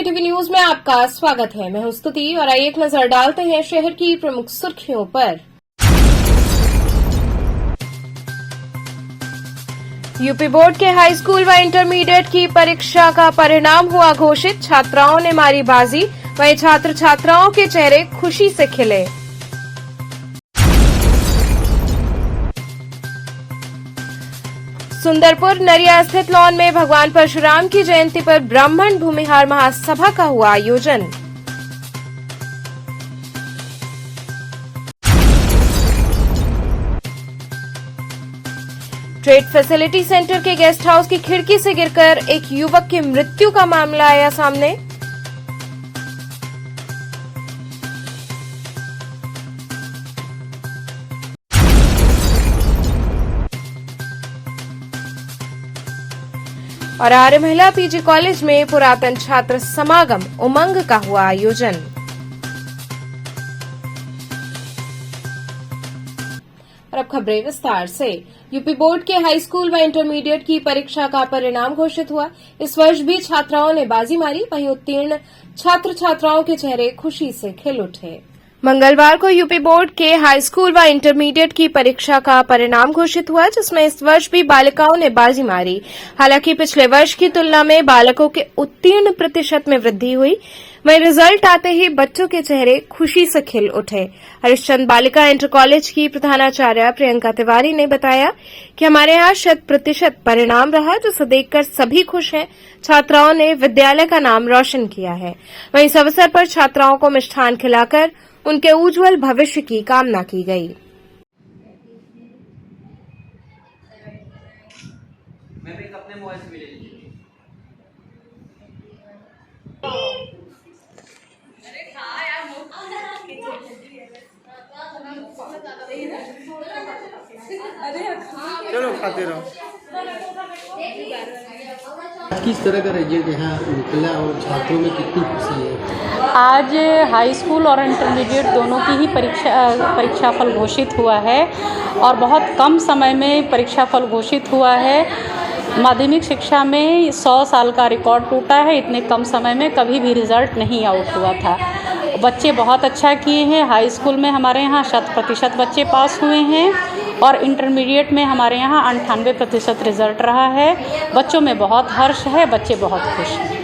TV news में आपका स्वागत है। मैं हूं स्तुति और आइए एक नजर डालते हैं शहर की प्रमुख सुर्खियों पर। यूपी बोर्ड के हाई स्कूल व इंटरमीडिएट की परीक्षा का परिणाम हुआ घोषित। छात्राओं ने मारी बाजी, वहीं छात्र छात्राओं के चेहरे खुशी से खिले। सुंदरपुर नरिया स्थित लॉन में भगवान परशुराम की जयंती पर ब्राह्मण भूमिहार महासभा का हुआ आयोजन। ट्रेड फैसिलिटी सेंटर के गेस्ट हाउस की खिड़की से गिरकर एक युवक की मृत्यु का मामला आया सामने। और आर्य महिला पीजी कॉलेज में पुरातन छात्र समागम उमंग का हुआ आयोजन। और अब खबरें विस्तार से। यूपी बोर्ड के हाई स्कूल व इंटरमीडिएट की परीक्षा का परिणाम घोषित हुआ। इस वर्ष भी छात्राओं ने बाजी मारी, वहीं उत्तीर्ण छात्र छात्राओं के चेहरे खुशी से खिल उठे। मंगलवार को यूपी बोर्ड के हाई स्कूल व इंटरमीडिएट की परीक्षा का परिणाम घोषित हुआ, जिसमें इस वर्ष भी बालिकाओं ने बाजी मारी। हालांकि पिछले वर्ष की तुलना में बालकों के उत्तीर्ण प्रतिशत में वृद्धि हुई। वहीं रिजल्ट आते ही बच्चों के चेहरे खुशी से खिल उठे। हरिश्चंद्र बालिका इंटर कॉलेज की प्रधानाचार्य प्रियंका तिवारी ने बताया कि हमारे यहाँ 100% परिणाम रहा, जिसे देखकर सभी खुश हैं। छात्राओं ने विद्यालय का नाम रोशन किया है। वहीं इस अवसर पर छात्राओं को मिष्ठान खिलाकर उनके उज्जवल भविष्य की कामना की गई। चलो खाते रहो। किस तरह का रिजल्ट यहाँ निकला और छात्रों में कितनी खुशी है? आज हाई स्कूल और इंटरमीडिएट दोनों की ही परीक्षाफल घोषित हुआ है और बहुत कम समय में परीक्षाफल घोषित हुआ है। माध्यमिक शिक्षा में 100 साल का रिकॉर्ड टूटा है। इतने कम समय में कभी भी रिजल्ट नहीं आउट हुआ था। बच्चे बहुत अच्छा किए हैं। हाई स्कूल में हमारे यहाँ 100% बच्चे पास हुए हैं और इंटरमीडिएट में हमारे यहाँ 98% रिजल्ट रहा है। बच्चों में बहुत हर्ष है, बच्चे बहुत खुश हैं।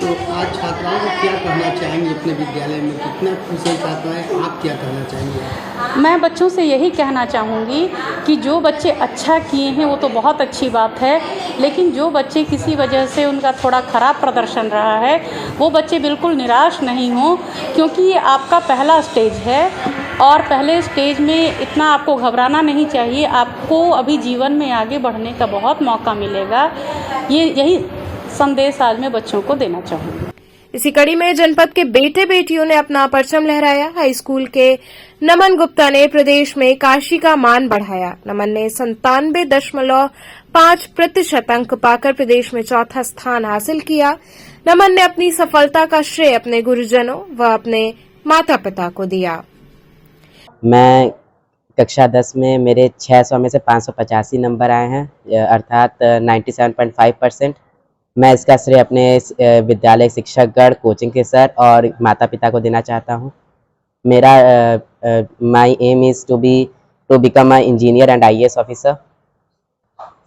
तो आज छात्राओं को क्या कहना चाहेंगे? अपने विद्यालय में कितना कुशल छात्र हैं, आप क्या कहना चाहेंगे? मैं बच्चों से यही कहना चाहूँगी कि जो बच्चे अच्छा किए हैं वो तो बहुत अच्छी बात है, लेकिन जो बच्चे किसी वजह से उनका थोड़ा ख़राब प्रदर्शन रहा है वो बच्चे बिल्कुल निराश नहीं हों, क्योंकि ये आपका पहला स्टेज है और पहले स्टेज में इतना आपको घबराना नहीं चाहिए। आपको अभी जीवन में आगे बढ़ने का बहुत मौका मिलेगा। यही संदेश आज मैं बच्चों को देना चाहूँगी। इसी कड़ी में जनपद के बेटे बेटियों ने अपना परचम लहराया। हाई स्कूल के नमन गुप्ता ने प्रदेश में काशी का मान बढ़ाया। नमन ने 97.5% अंक पाकर प्रदेश में चौथा स्थान हासिल किया। नमन ने अपनी सफलता का श्रेय अपने गुरुजनों व अपने माता पिता को दिया। मैं कक्षा 10 में मेरे 600 में से 585 नंबर आए हैं, अर्थात 97.5%। मैं इसका श्रेय अपने विद्यालय शिक्षकगण, कोचिंग के सर और माता पिता को देना चाहता हूँ। मेरा my aim is to become a engineer and IAS officer.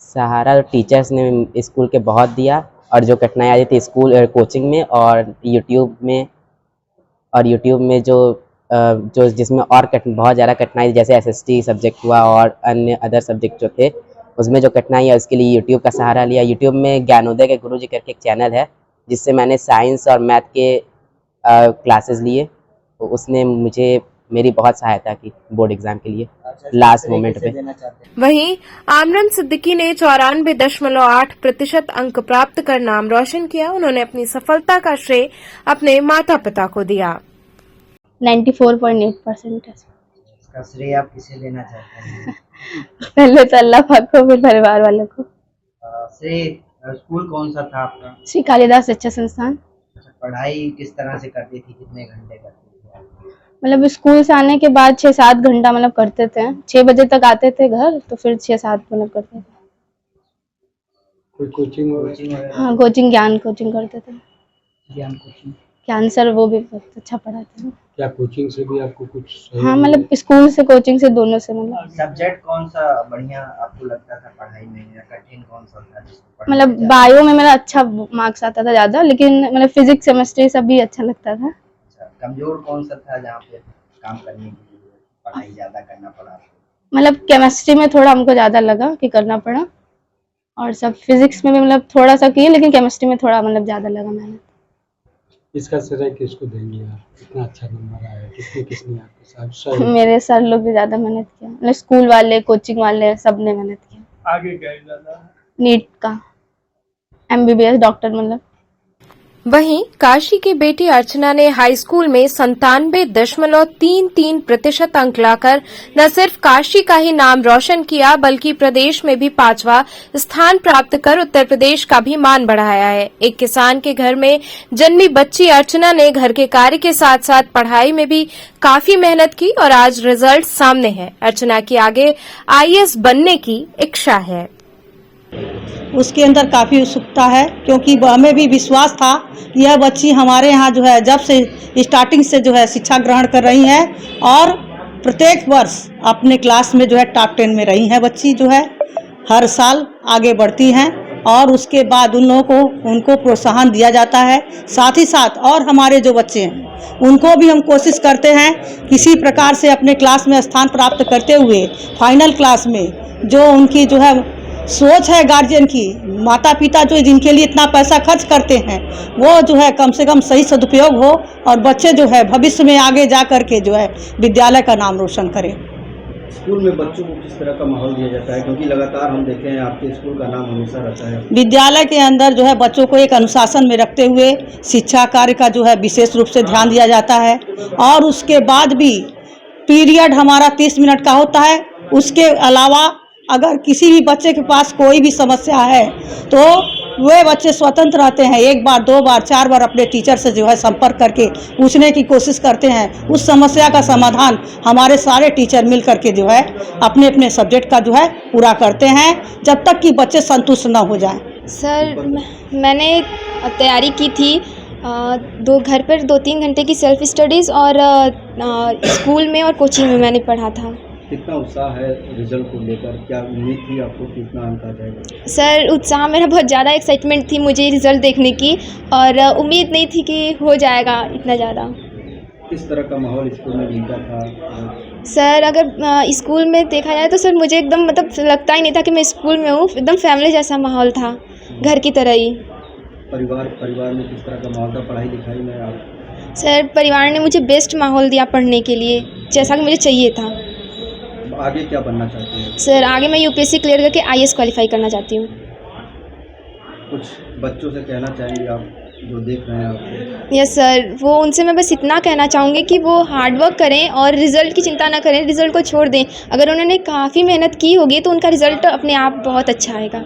Sahara teachers ने स्कूल के बहुत दिया और जो कठिनाई आई थी स्कूल कोचिंग में और यूट्यूब में जो जिसमें और बहुत ज़्यादा कठिनाई, जैसे SST सब्जेक्ट हुआ और अन्य अदर सब्जेक्ट जो थे उसमें जो कठिनाई है उसके लिए यूट्यूब का सहारा लिया। यूट्यूब में ज्ञानोदय के गुरुजी करके एक चैनल है जिससे मैंने साइंस और मैथ के क्लासेस लिए, तो उसने मेरी बहुत सहायता की बोर्ड एग्जाम के लिए लास्ट मोमेंट पे। वहीं आमरन सिद्दीकी ने 94.8% अंक प्राप्त कर नाम रोशन किया। उन्होंने अपनी सफलता का श्रेय अपने माता पिता को दिया। 94.8% इसका श्रेय आप किसे लेना चाहते हैं? पहले तो अल्लाह पाक को, फिर परिवार वालों को। स्कूल कौन सा था आपका? श्री कालिदास शिक्षा संस्थान। पढ़ाई किस तरह से करती थी, कितने घंटे करती थी? मतलब स्कूल से आने के बाद 6-7 घंटा मतलब करते थे। 6 बजे तक आते थे घर, तो फिर 6-7 मतलब करते थे। कोई कोचिंग? हाँ, कोचिंग, ज्ञान कोचिंग करते थे। ज्ञान कोचिंग। ज्ञान सर वो भी बहुत अच्छा पढ़ाते हैं। क्या कोचिंग से भी आपको कुछ सहयोग हाँ मिला? मतलब स्कूल से कोचिंग से दोनों से मतलब सब्जेक्ट कौन सा बढ़िया आपको लगता था पढ़ाई में, या कठिन कौन सा था जिसको पढ़ने मतलब में बायो में मेरा अच्छा मार्क्स आता था ज़्यादा, लेकिन मतलब फिजिक्स केमिस्ट्री सब भी अच्छा लगता था। अच्छा, कमजोर कौन सा था जहाँ पे काम करने के लिए पढ़ाई ज्यादा करना पड़ा आपको? मतलब केमिस्ट्री में थोड़ा हमको ज़्यादा लगा कि करना पड़ा, और सब फिजिक्स में भी मतलब थोड़ा सा किए, लेकिन केमिस्ट्री में थोड़ा मतलब ज़्यादा लगा मेहनत। इसका श्रेय किसको देंगे आप? कितना अच्छा नंबर आया, किसने आपके साथ सहयोग? मेरे सर लोग भी ज़्यादा मेहनत किया, मतलब स्कूल वाले कोचिंग वाले सब ने मेहनत किया। आगे क्या इरादा है? नीट का MBBS डॉक्टर मतलब। वहीं काशी की बेटी अर्चना ने हाई स्कूल में 97.33% अंक लाकर न सिर्फ काशी का ही नाम रोशन किया, बल्कि प्रदेश में भी 5वां स्थान प्राप्त कर उत्तर प्रदेश का भी मान बढ़ाया है। एक किसान के घर में जन्मी बच्ची अर्चना ने घर के कार्य के साथ साथ पढ़ाई में भी काफी मेहनत की और आज रिजल्ट सामने है। अर्चना की आगे IAS बनने की इच्छा है। उसके अंदर काफ़ी उत्सुकता है, क्योंकि हमें भी विश्वास था कि यह बच्ची हमारे यहाँ जो है जब से स्टार्टिंग से जो है शिक्षा ग्रहण कर रही है और प्रत्येक वर्ष अपने क्लास में जो है टॉप 10 में रही हैं। बच्ची जो है हर साल आगे बढ़ती हैं और उसके बाद उन लोगों को उनको प्रोत्साहन दिया जाता है। साथ ही साथ और हमारे जो बच्चे हैं उनको भी हम कोशिश करते हैं किसी प्रकार से अपने क्लास में स्थान प्राप्त करते हुए फाइनल क्लास में जो उनकी जो है सोच है गार्जियन की, माता पिता जो जिनके लिए इतना पैसा खर्च करते हैं वो जो है कम से कम सही सदुपयोग हो और बच्चे जो है भविष्य में आगे जा कर के जो है विद्यालय का नाम रोशन करें। स्कूल में बच्चों को किस तरह का माहौल दिया जाता है, क्योंकि लगातार हम देखे हैं आपके स्कूल का नाम हमेशा रहता है। विद्यालय के अंदर जो है बच्चों को एक अनुशासन में रखते हुए शिक्षा कार्य का जो है विशेष रूप से ध्यान दिया जाता है और उसके बाद भी पीरियड हमारा 30 मिनट का होता है। उसके अलावा अगर किसी भी बच्चे के पास कोई भी समस्या है तो वे बच्चे स्वतंत्र रहते हैं, 1 बार 2 बार 4 बार अपने टीचर से जो है संपर्क करके पूछने की कोशिश करते हैं। उस समस्या का समाधान हमारे सारे टीचर मिल करके जो है अपने अपने सब्जेक्ट का जो है पूरा करते हैं जब तक कि बच्चे संतुष्ट न हो जाएं। सर मैंने तैयारी की थी घर पर 2-3 घंटे की सेल्फ स्टडीज़ और स्कूल में और कोचिंग में मैंने पढ़ा था। कितना उत्साह है रिजल्ट को लेकर? क्या उम्मीद थी आपको कितना अंक आ जाएगा? सर उत्साह मेरा बहुत ज़्यादा, एक्साइटमेंट थी मुझे रिज़ल्ट देखने की और उम्मीद नहीं थी कि हो जाएगा इतना ज़्यादा। किस तरह का माहौल स्कूल में मिलता था? सर अगर स्कूल में देखा जाए तो सर मुझे एकदम मतलब लगता ही नहीं था कि मैं स्कूल में हूँ, एकदम फैमिली जैसा माहौल था, घर की तरह ही। परिवार में किस तरह का माहौल था पढ़ाई लिखाई में? आप सर परिवार ने मुझे बेस्ट माहौल दिया पढ़ने के लिए, जैसा कि मुझे चाहिए था। आगे क्या बनना चाहते हैं? सर आगे मैं UPSC क्लियर करके IAS क्वालिफाई करना चाहती हूँ। कुछ बच्चों से कहना चाहेंगे आप जो देख रहे हैं आपको? यस सर, वो उनसे मैं बस इतना कहना चाहूँगी कि वो हार्ड वर्क करें और रिज़ल्ट की चिंता ना करें, रिज़ल्ट को छोड़ दें। अगर उन्होंने काफ़ी मेहनत की होगी तो उनका रिज़ल्ट अपने आप बहुत अच्छा आएगा।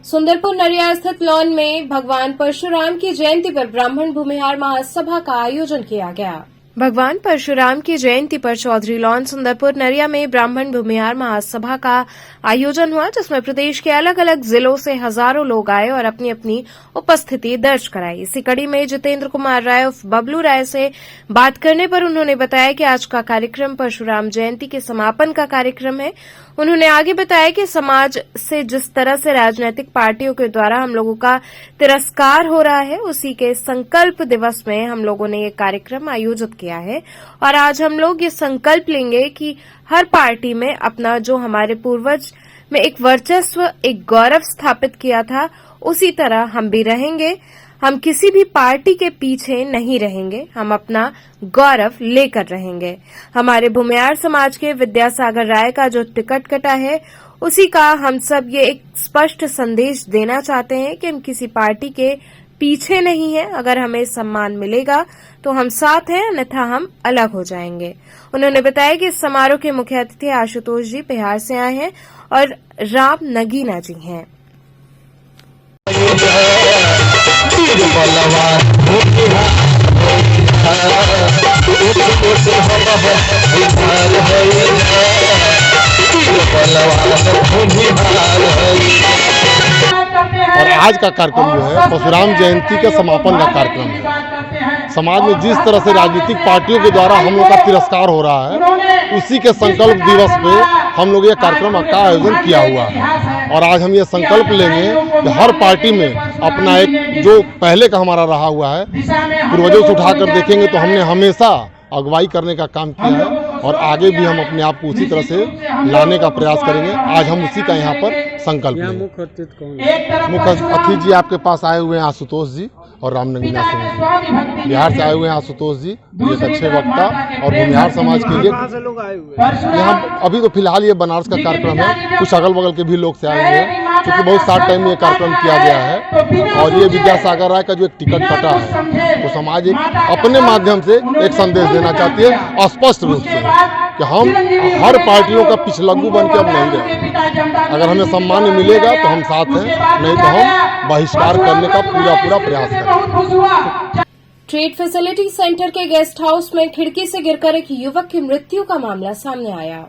सुंदरपुर नरिया स्थित लॉन में भगवान परशुराम की जयंती पर ब्राह्मण भूमिहार महासभा का आयोजन किया गया। भगवान परशुराम की जयंती पर चौधरी लॉन सुंदरपुर नरिया में ब्राह्मण भूमिहार महासभा का आयोजन हुआ, जिसमें प्रदेश के अलग अलग जिलों से हजारों लोग आए और अपनी अपनी उपस्थिति दर्ज कराई। इसी कड़ी में जितेंद्र कुमार राय उर्फ बबलू राय से बात करने पर उन्होंने बताया कि आज का कार्यक्रम परशुराम जयंती के समापन का कार्यक्रम है। उन्होंने आगे बताया कि समाज से जिस तरह से राजनीतिक पार्टियों के द्वारा हम लोगों का तिरस्कार हो रहा है, उसी के संकल्प दिवस में हम लोगों ने ये कार्यक्रम आयोजित किया है और आज हम लोग ये संकल्प लेंगे कि हर पार्टी में अपना जो हमारे पूर्वज में एक वर्चस्व, एक गौरव स्थापित किया था, उसी तरह हम भी रहेंगे। हम किसी भी पार्टी के पीछे नहीं रहेंगे, हम अपना गौरव लेकर रहेंगे। हमारे भूमिहार समाज के विद्यासागर राय का जो टिकट कटा है, उसी का हम सब ये एक स्पष्ट संदेश देना चाहते हैं कि हम किसी पार्टी के पीछे नहीं है। अगर हमें सम्मान मिलेगा तो हम साथ हैं, अन्यथा हम अलग हो जाएंगे। उन्होंने बताया कि इस समारोह के मुख्य अतिथि आशुतोष जी बिहार से आए हैं और राम नगीना जी हैं। और आज का कार्यक्रम जो है परशुराम जयंती के समापन का कार्यक्रम है। समाज में जिस तरह से राजनीतिक पार्टियों के द्वारा हम लोग का तिरस्कार हो रहा है, उसी के संकल्प दिवस पे हम लोग ये कार्यक्रम का आयोजन किया हुआ है। और आज हम ये संकल्प लेंगे कि हर पार्टी में अपना एक जो पहले का हमारा रहा हुआ है पूर्वजों से उठाकर देखेंगे तो हमने हमेशा अगुवाई करने का काम किया है और आगे भी हम अपने आप को उसी तरह से लाने का प्रयास करेंगे। आज हम उसी का यहाँ पर संकल्प लेंगे। मुख्य अतिथि जी आपके पास आए हुए हैं आशुतोष जी और रामनंगिना सिंह जी, बिहार से आए हुए हैं आशुतोष जी, एक अच्छे वक्ता और भूमिहार समाज के लिए यहाँ अभी तो फिलहाल ये बनारस का कार्यक्रम है, कुछ अगल बगल के भी लोग से आए हुए हैं क्योंकि बहुत शॉर्ट टाइम में ये कार्यक्रम किया गया है। और ये विद्यासागर राय का जो एक टिकट कटा है तो समाज एक अपने माध्यम से एक संदेश देना चाहती है स्पष्ट रूप से कि हम हर पार्टियों का पिछलग्गू बन के अब नहीं रहे। अगर हमें सम्मान मिलेगा तो हम साथ हैं, नहीं तो हम बहिष्कार करने का पूरा प्रयास करेंगे। ट्रेड फैसिलिटी सेंटर के गेस्ट हाउस में खिड़की से गिरकर एक युवक की मृत्यु का मामला सामने आया।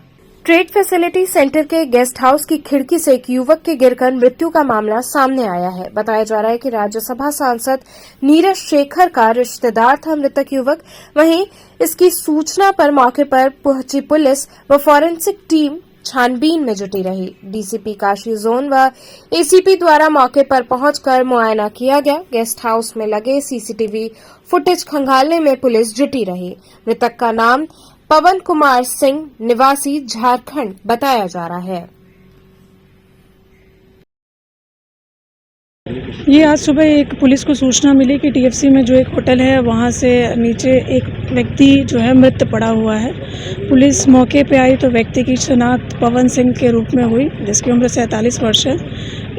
ट्रेड फैसिलिटी सेंटर के गेस्ट हाउस की खिड़की से एक युवक के गिरकर मृत्यु का मामला सामने आया है। बताया जा रहा है कि राज्यसभा सांसद नीरज शेखर का रिश्तेदार था मृतक युवक। वहीं इसकी सूचना पर मौके पर पहुंची पुलिस व फॉरेंसिक टीम छानबीन में जुटी रही। डीसीपी काशी जोन व एसीपी द्वारा मौके पर पहुंचकर मुआयना किया गया। गेस्ट हाउस में लगे सीसीटीवी फुटेज खंगालने में पुलिस जुटी रही। मृतक का नाम पवन कुमार सिंह निवासी झारखंड बताया जा रहा है। ये आज सुबह एक पुलिस को सूचना मिली कि टीएफसी में जो एक होटल है वहाँ से नीचे एक व्यक्ति जो है मृत पड़ा हुआ है। पुलिस मौके पे आई तो व्यक्ति की शनाख्त पवन सिंह के रूप में हुई, जिसकी उम्र 47 वर्ष है।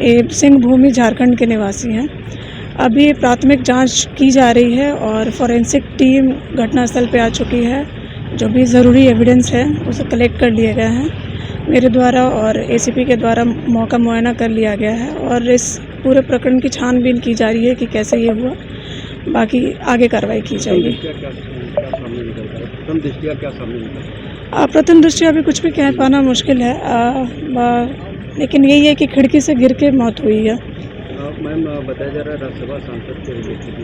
ये सिंह भूमि झारखंड के निवासी हैं। अभी प्राथमिक जांच की जा रही है और फॉरेंसिक टीम घटनास्थल पे आ चुकी है। जो भी ज़रूरी एविडेंस है उसे कलेक्ट कर लिया गया है। मेरे द्वारा और एसीपी के द्वारा मौका मुआयना कर लिया गया है और इस पूरे प्रकरण की छानबीन की जा रही है कि कैसे ये हुआ, बाकी आगे कार्रवाई की जाएगी। प्रथम दृष्टया अभी कुछ भी कह पाना मुश्किल है, लेकिन यही है कि खिड़की से गिर के मौत हुई है। मैम बताया जा रहा है राज्यसभा सांसद के रिलेटिव,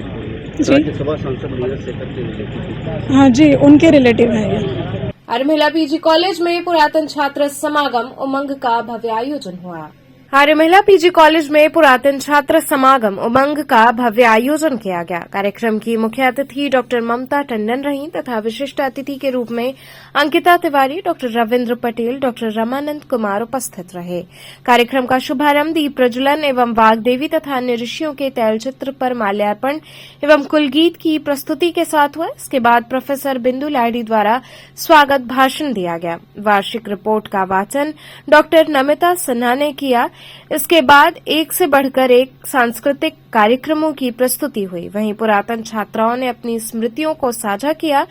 राज्यसभा सांसद नीरज शेखर के रिलेटिव। हाँ जी, उनके रिलेटिव है ये। आर्य पीजी कॉलेज में पुरातन छात्र समागम उमंग का भव्य आयोजन हुआ। आर्य महिला पीजी कॉलेज में पुरातन छात्र समागम उमंग का भव्य आयोजन किया गया। कार्यक्रम की मुख्य अतिथि डॉक्टर ममता टंडन रहीं तथा विशिष्ट अतिथि के रूप में अंकिता तिवारी, डॉक्टर रविन्द्र पटेल, डॉक्टर रमानंद कुमार उपस्थित रहे। कार्यक्रम का शुभारंभ दीप प्रज्वलन एवं वाग्देवी तथा अन्य ऋषियों के तैलचित्र पर माल्यार्पण एवं कुलगीत की प्रस्तुति के साथ हुआ। इसके बाद प्रोफेसर बिंदु लाडी द्वारा स्वागत भाषण दिया गया। वार्षिक रिपोर्ट का वाचन डॉक्टर नमिता सिन्हा ने किया। इसके बाद एक से बढ़कर एक सांस्कृतिक कार्यक्रमों की प्रस्तुति हुई। वहीं पुरातन छात्राओं ने अपनी स्मृतियों को साझा किया।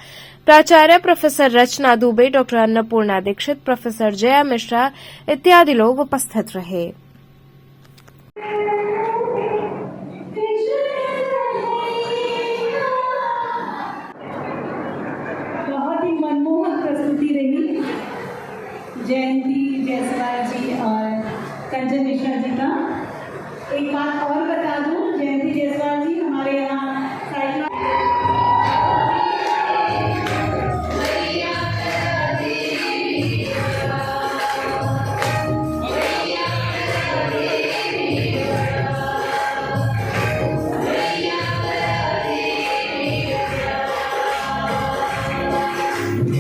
प्राचार्य प्रोफेसर रचना दुबे, डॉक्टर अन्नपूर्णा दीक्षित, प्रोफेसर जया मिश्रा इत्यादि लोग उपस्थित रहे। बहुत ही मनमोहक प्रस्तुति रही जयंती जायसवाल जी और कंचन मिश्रा जी का। एक बात और बता दूं, जयंती जायसवाल जी हमारे यहाँ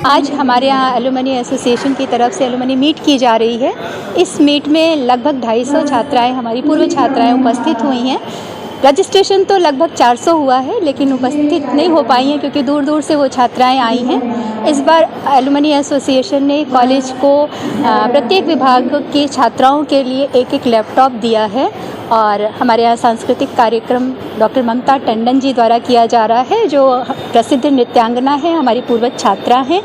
आज हमारे यहाँ एलुमनी एसोसिएशन की तरफ से एलुमनी मीट की जा रही है। इस मीट में लगभग 250 छात्राएं, हमारी पूर्व छात्राएं उपस्थित हुई हैं। रजिस्ट्रेशन तो लगभग 400 हुआ है, लेकिन उपस्थित नहीं हो पाई हैं क्योंकि दूर दूर से वो छात्राएं आई हैं। इस बार एलुमनी एसोसिएशन ने कॉलेज को प्रत्येक विभाग के छात्राओं के लिए एक लैपटॉप दिया है और हमारे यहाँ सांस्कृतिक कार्यक्रम डॉक्टर ममता टंडन जी द्वारा किया जा रहा है, जो प्रसिद्ध नृत्यांगना है, हमारी पूर्व छात्रा हैं।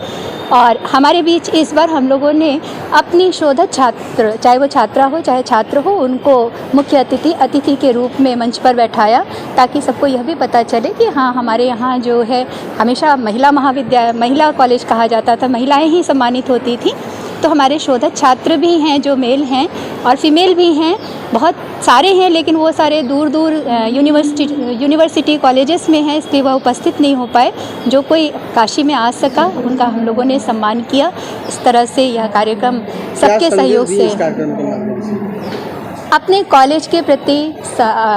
और हमारे बीच इस बार हम लोगों ने अपनी शोधक छात्र, चाहे वो छात्रा हो चाहे छात्र हो, उनको मुख्य अतिथि के रूप में मंच पर बैठाया ताकि सबको यह भी पता चले कि हाँ, हमारे यहाँ जो है हमेशा महिला कॉलेज कहा जाता था, महिलाएं ही सम्मानित होती थी। तो हमारे शोधक छात्र भी हैं जो मेल हैं और फीमेल भी हैं, बहुत सारे हैं, लेकिन वो सारे दूर दूर यूनिवर्सिटी कॉलेजेस में हैं, इसलिए वह उपस्थित नहीं हो पाए। जो कोई काशी में आ सका उनका हम लोगों ने सम्मान किया। इस तरह से यह कार्यक्रम सबके सहयोग से अपने कॉलेज के प्रति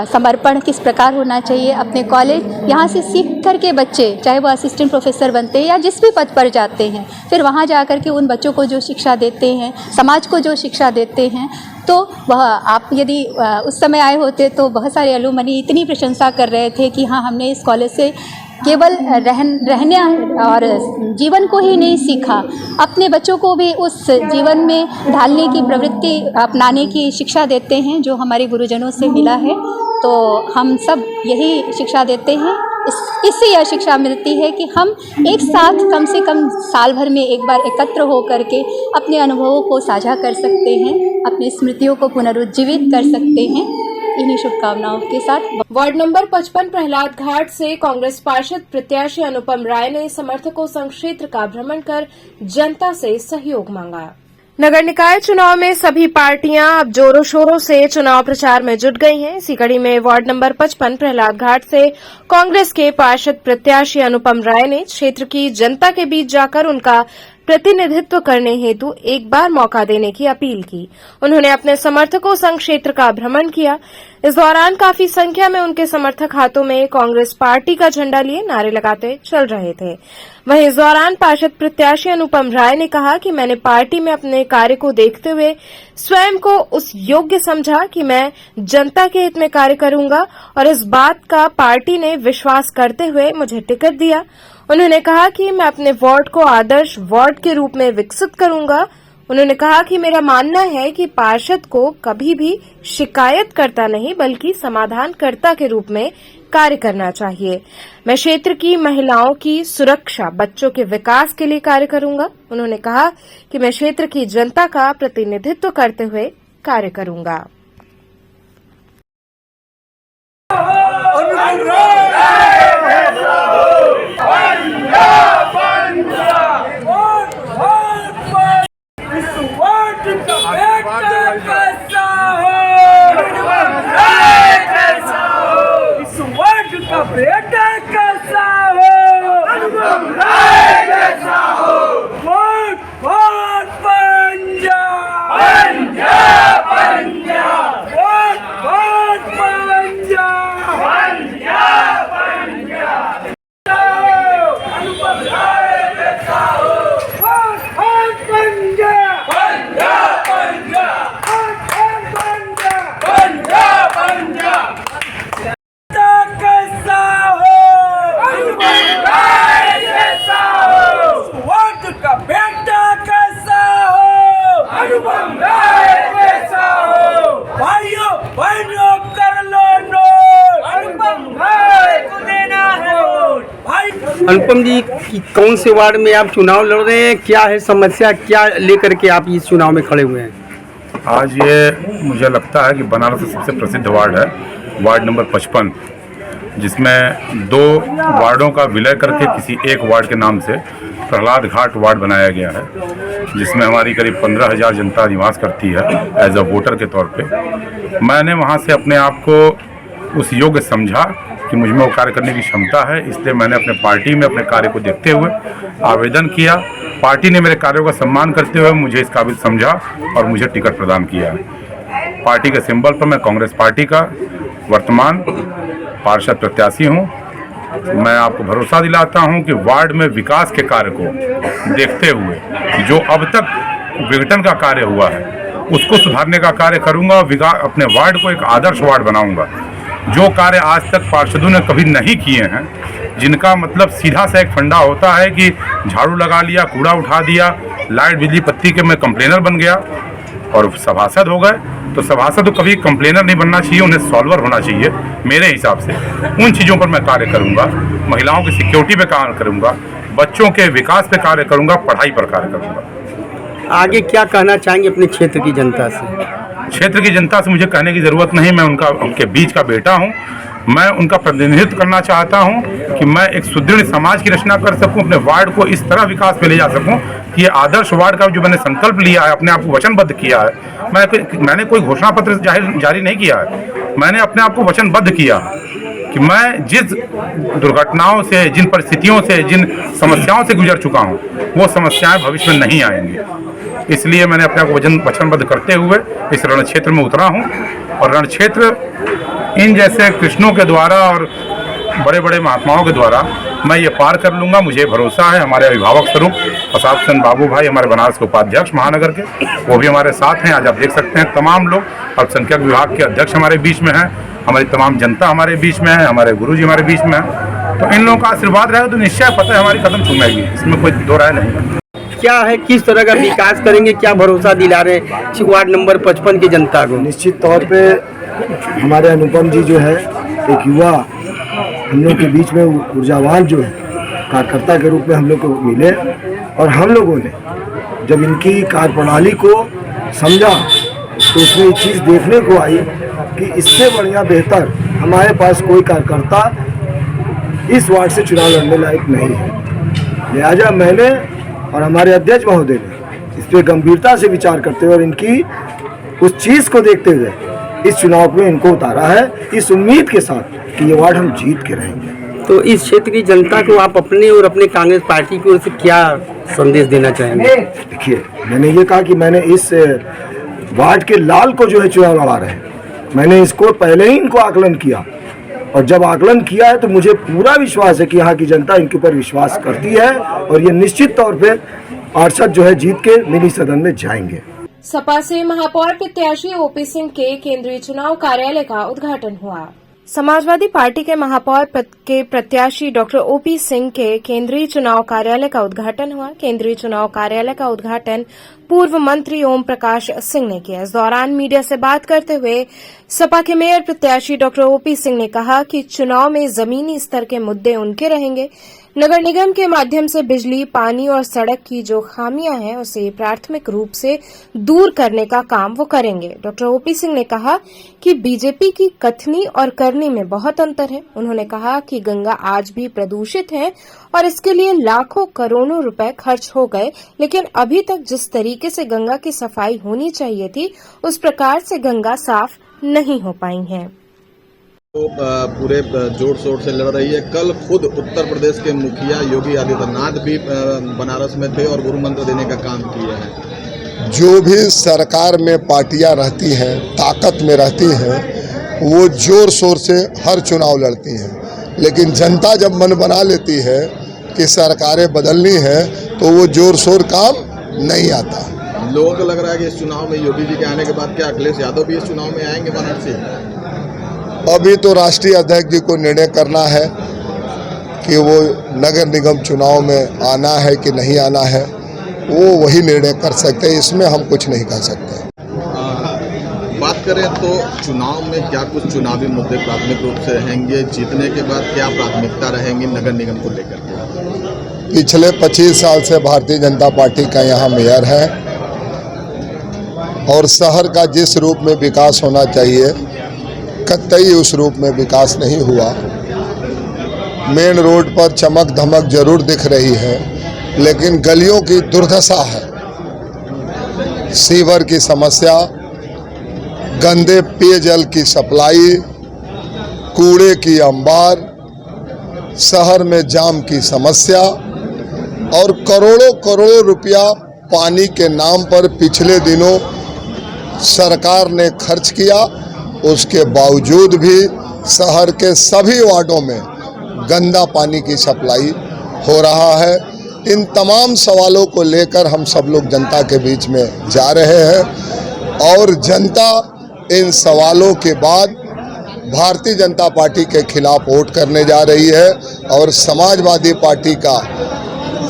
समर्पण किस प्रकार होना चाहिए, अपने कॉलेज यहाँ से सीख कर के बच्चे चाहे वो असिस्टेंट प्रोफेसर बनते हैं या जिस भी पद पर जाते हैं, फिर वहाँ जा कर के उन बच्चों को जो शिक्षा देते हैं, समाज को जो शिक्षा देते हैं, तो वह आप यदि उस समय आए होते तो बहुत सारे एलुमनी इतनी प्रशंसा कर रहे थे कि हाँ, हमने इस कॉलेज से केवल रहने और जीवन को ही नहीं सीखा, अपने बच्चों को भी उस जीवन में ढालने की प्रवृत्ति अपनाने की शिक्षा देते हैं जो हमारे गुरुजनों से मिला है। तो हम सब यही शिक्षा देते हैं। इससे यह शिक्षा मिलती है कि हम एक साथ कम से कम साल भर में एक बार एकत्र हो करके अपने अनुभवों को साझा कर सकते हैं, अपनी स्मृतियों को पुनरुज्जीवित कर सकते हैं। इन्हीं शुभकामनाओं के साथ वार्ड नंबर 55 प्रहलाद घाट से कांग्रेस पार्षद प्रत्याशी अनुपम राय ने समर्थकों संघ क्षेत्र का भ्रमण कर जनता से सहयोग मांगा। नगर निकाय चुनाव में सभी पार्टियां अब जोरों शोरों से चुनाव प्रचार में जुट गई हैं। इसी कड़ी में वार्ड नंबर 55 प्रहलाद घाट से कांग्रेस के पार्षद प्रत्याशी अनुपम राय ने क्षेत्र की जनता के बीच जाकर उनका प्रतिनिधित्व करने हेतु एक बार मौका देने की अपील की। उन्होंने अपने समर्थकों संघ क्षेत्र का भ्रमण किया। इस दौरान काफी संख्या में उनके समर्थक हाथों में कांग्रेस पार्टी का झंडा लिए नारे लगाते चल रहे थे। वहीं इस दौरान पार्षद प्रत्याशी अनुपम राय ने कहा कि मैंने पार्टी में अपने कार्य को देखते हुए स्वयं को उस योग्य समझा कि मैं जनता के हित में कार्य करूंगा और इस बात का पार्टी ने विश्वास करते हुए मुझे टिकट दिया। उन्होंने कहा कि मैं अपने वार्ड को आदर्श वार्ड के रूप में विकसित करूंगा। उन्होंने कहा कि मेरा मानना है कि पार्षद को कभी भी शिकायत करता नहीं बल्कि समाधानकर्ता के रूप में कार्य करना चाहिए। मैं क्षेत्र की महिलाओं की सुरक्षा, बच्चों के विकास के लिए कार्य करूंगा। उन्होंने कहा कि मैं क्षेत्र की जनता का प्रतिनिधित्व करते हुए कार्य करूंगा। अनुपम जी, कौन से वार्ड में आप चुनाव लड़ रहे हैं, क्या है समस्या, क्या लेकर के आप इस चुनाव में खड़े हुए हैं? आज ये मुझे लगता है कि बनारस का सबसे प्रसिद्ध वार्ड है, वार्ड नंबर 55, जिसमें 2 वार्डों का विलय करके किसी एक वार्ड के नाम से प्रहलाद घाट वार्ड बनाया गया है, जिसमें हमारी करीब 15,000 जनता निवास करती है एज अ वोटर के तौर पे। मैंने वहाँ से अपने आप को उस योग्य समझा कि मुझ में वो कार्य करने की क्षमता है, इसलिए मैंने अपने पार्टी में अपने कार्य को देखते हुए आवेदन किया। पार्टी ने मेरे कार्यों का सम्मान करते हुए मुझे इस काबिल समझा और मुझे टिकट प्रदान किया। पार्टी के सिंबल पर मैं कांग्रेस पार्टी का वर्तमान पार्षद प्रत्याशी हूँ। मैं आपको भरोसा दिलाता हूँ कि वार्ड में विकास के कार्य को देखते हुए जो अब तक विघटन का कार्य हुआ है उसको सुधारने का कार्य करूँगा और अपने वार्ड को एक आदर्श वार्ड बनाऊँगा। जो कार्य आज तक पार्षदों ने कभी नहीं किए हैं, जिनका मतलब सीधा सा एक फंडा होता है कि झाड़ू लगा लिया, कूड़ा उठा दिया, लाइट बिजली पत्ती के मैं कंप्लेनर बन गया और सभासद हो गए, तो सभासद तो कभी कंप्लेनर नहीं बनना चाहिए, उन्हें सॉल्वर होना चाहिए। मेरे हिसाब से उन चीज़ों पर मैं कार्य करूँगा, महिलाओं की सिक्योरिटी पे कार्य करूँगा, बच्चों के विकास पे कार्य करूँगा, पढ़ाई पर कार्य करूँगा। आगे क्या कहना चाहेंगे अपने क्षेत्र की जनता से? क्षेत्र की जनता से मुझे कहने की ज़रूरत नहीं, मैं उनके बीच का बेटा हूं। मैं उनका प्रतिनिधित्व करना चाहता हूं कि मैं एक सुदृढ़ समाज की रचना कर सकूं, अपने वार्ड को इस तरह विकास में ले जा सकूं कि ये आदर्श वार्ड का जो मैंने संकल्प लिया है, अपने आप को वचनबद्ध किया है। मैंने कोई घोषणा पत्र जारी नहीं किया है, मैंने अपने आप को वचनबद्ध किया कि मैं जिस दुर्घटनाओं से, जिन परिस्थितियों से, जिन समस्याओं से गुजर चुका हूं, वो समस्याएं भविष्य में नहीं आएंगी। इसलिए मैंने अपने आप को वचनबद्ध करते हुए इस रण क्षेत्र में उतरा हूं। और रण क्षेत्र इन जैसे कृष्णों के द्वारा और बड़े बड़े महात्माओं के द्वारा मैं ये पार कर लूँगा, मुझे भरोसा है। हमारे अभिभावक स्वरूप प्रसाद चंद्र बाबू भाई, हमारे बनारस के उपाध्यक्ष महानगर के, वो भी हमारे साथ हैं। आज आप देख सकते हैं तमाम लोग, अल्पसंख्यक विभाग के अध्यक्ष हमारे बीच में हैं, हमारी तमाम जनता हमारे बीच में है, हमारे गुरुजी हमारे बीच में है। तो इन लोगों का आशीर्वाद रहेगा तो निश्चय पता है हमारी कदम चूमेगी, इसमें कोई दो राय नहीं है। क्या है, किस तरह का विकास करेंगे, क्या भरोसा दिला रहे हैं वार्ड नंबर 55 की जनता को? निश्चित तौर पे हमारे अनुपम जी जो है एक युवा हम लोग के बीच में ऊर्जावान जो है कार्यकर्ता के रूप में हम लोग को मिले, और हम लोगों ने जब इनकी कार्यप्रणाली को समझा तो उसमें एक चीज़ देखने को आई कि इससे बढ़िया बेहतर हमारे पास कोई कार्यकर्ता इस वार्ड से चुनाव लड़ने लायक नहीं है। लिहाजा मैंने और हमारे अध्यक्ष महोदय ने इस पर गंभीरता से विचार करते हुए और इनकी उस चीज़ को देखते हुए इस चुनाव में इनको उतारा है, इस उम्मीद के साथ कि ये वार्ड हम जीत के रहेंगे। तो इस क्षेत्र की जनता को आप अपने और अपने कांग्रेस पार्टी की ओर से क्या संदेश देना चाहेंगे? देखिए, मैंने ये कहा कि मैंने इस वार्ड के लाल को जो है चुनाव लड़ा रहे हैं, मैंने इसको पहले ही इनको आकलन किया, और जब आकलन किया है तो मुझे पूरा विश्वास है कि यहाँ की जनता इनके ऊपर विश्वास करती है, और ये निश्चित तौर पे पार्षद जो है जीत के मिनी सदन में जाएंगे। सपा से महापौर प्रत्याशी ओपी सिंह के केंद्रीय चुनाव कार्यालय का उद्घाटन हुआ। समाजवादी पार्टी के महापौर पद के प्रत्याशी डॉक्टर ओपी सिंह के केंद्रीय चुनाव कार्यालय का उद्घाटन हुआ। केंद्रीय चुनाव कार्यालय का उद्घाटन पूर्व मंत्री ओम प्रकाश सिंह ने किया। इस दौरान मीडिया से बात करते हुए सपा के मेयर प्रत्याशी डॉक्टर ओपी सिंह ने कहा कि चुनाव में जमीनी स्तर के मुद्दे उनके रहेंगे। नगर निगम के माध्यम से बिजली, पानी और सड़क की जो खामियां हैं उसे प्राथमिक रूप से दूर करने का काम वो करेंगे। डॉक्टर ओपी सिंह ने कहा कि बीजेपी की कथनी और करनी में बहुत अंतर है। उन्होंने कहा कि गंगा आज भी प्रदूषित है और इसके लिए लाखों करोड़ों रुपए खर्च हो गए, लेकिन अभी तक जिस तरीके से गंगा की सफाई होनी चाहिए थी उस प्रकार से गंगा साफ नहीं हो पाई है। पूरे जोर शोर से लड़ रही है। कल खुद उत्तर प्रदेश के मुखिया योगी आदित्यनाथ भी बनारस में थे और गुरु मंत्र देने का काम किया है। जो भी सरकार में पार्टियां रहती हैं, ताकत में रहती हैं, वो जोर शोर से हर चुनाव लड़ती हैं, लेकिन जनता जब मन बना लेती है कि सरकारें बदलनी है तो वो जोर शोर काम नहीं आता। लोगों को लग रहा है कि इस चुनाव में योगी जी के आने के बाद क्या अखिलेश यादव भी इस चुनाव में आएंगे बनारस से? अभी तो राष्ट्रीय अध्यक्ष जी को निर्णय करना है कि वो नगर निगम चुनाव में आना है कि नहीं आना है, वो वही निर्णय कर सकते हैं, इसमें हम कुछ नहीं कर सकते। बात करें तो चुनाव में क्या कुछ चुनावी मुद्दे प्राथमिक रूप से रहेंगे? जीतने के बाद क्या प्राथमिकता रहेंगी नगर निगम को लेकर के? पिछले 25 साल से भारतीय जनता पार्टी का यहाँ मेयर है और शहर का जिस रूप में विकास होना चाहिए कतई उस रूप में विकास नहीं हुआ। मेन रोड पर चमक धमक जरूर दिख रही है, लेकिन गलियों की दुर्दशा है। सीवर की समस्या, गंदे पेयजल की सप्लाई, कूड़े की अंबार, शहर में जाम की समस्या और करोड़ों करोड़ों रुपया पानी के नाम पर पिछले दिनों सरकार ने खर्च किया। उसके बावजूद भी शहर के सभी वार्डों में गंदा पानी की सप्लाई हो रहा है। इन तमाम सवालों को लेकर हम सब लोग जनता के बीच में जा रहे हैं और जनता इन सवालों के बाद भारतीय जनता पार्टी के खिलाफ वोट करने जा रही है और समाजवादी पार्टी का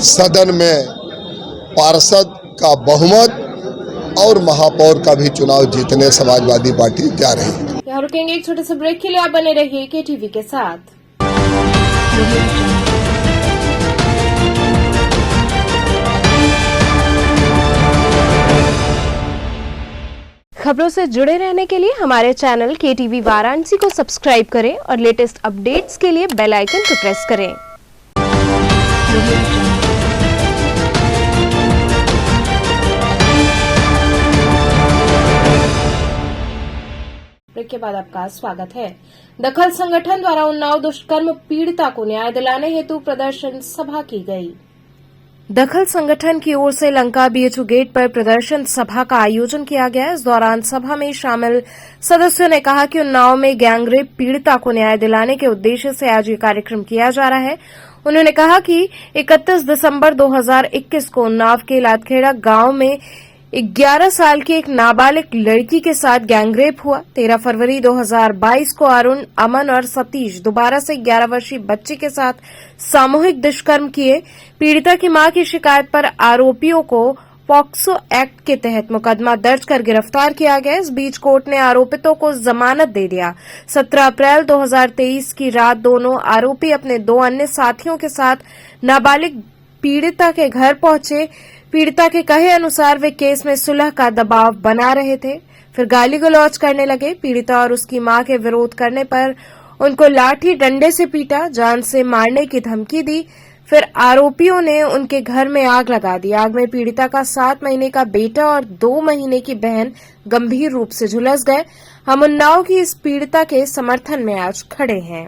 सदन में पार्षद का बहुमत और महापौर का भी चुनाव जीतने समाजवादी पार्टी जा रही है। यहाँ रुकेंगे एक छोटे से ब्रेक के लिए, आप बने रहिए केटीवी के साथ। खबरों से जुड़े रहने के लिए हमारे चैनल KTV वाराणसी को सब्सक्राइब करें और लेटेस्ट अपडेट्स के लिए बेल आइकन को प्रेस करें। ब्रेक के बाद आपका स्वागत है। दखल संगठन द्वारा उन्नाव दुष्कर्म पीड़िता को न्याय दिलाने हेतु प्रदर्शन सभा की गई। दखल संगठन की ओर से लंका BHU गेट पर प्रदर्शन सभा का आयोजन किया गया। इस दौरान सभा में शामिल सदस्यों ने कहा कि उन्नाव में गैंगरेप पीड़िता को न्याय दिलाने के उद्देश्य से आज ये कार्यक्रम किया जा रहा है। उन्होंने कहा कि 31 दिसंबर 2021 को उन्नाव के लातखेड़ा गांव में 11 साल की एक नाबालिग लड़की के साथ गैंगरेप हुआ। 13 फरवरी 2022 को अरुण, अमन और सतीश दोबारा से 11 वर्षीय बच्ची के साथ सामूहिक दुष्कर्म किए। पीड़िता की मां की शिकायत पर आरोपियों को पॉक्सो एक्ट के तहत मुकदमा दर्ज कर गिरफ्तार किया गया। इस बीच कोर्ट ने आरोपितों को जमानत दे दिया। 17 अप्रैल 2023 की रात दोनों आरोपी अपने 2 अन्य साथियों के साथ नाबालिग पीड़िता के घर पहुंचे। पीड़िता के कहे अनुसार वे केस में सुलह का दबाव बना रहे थे, फिर गाली गलौज करने लगे। पीड़िता और उसकी मां के विरोध करने पर उनको लाठी डंडे से पीटा, जान से मारने की धमकी दी। फिर आरोपियों ने उनके घर में आग लगा दी। आग में पीड़िता का 7 महीने का बेटा और 2 महीने की बहन गंभीर रूप से झुलस गए। हम उन्नाव की इस पीड़िता के समर्थन में आज खड़े हैं।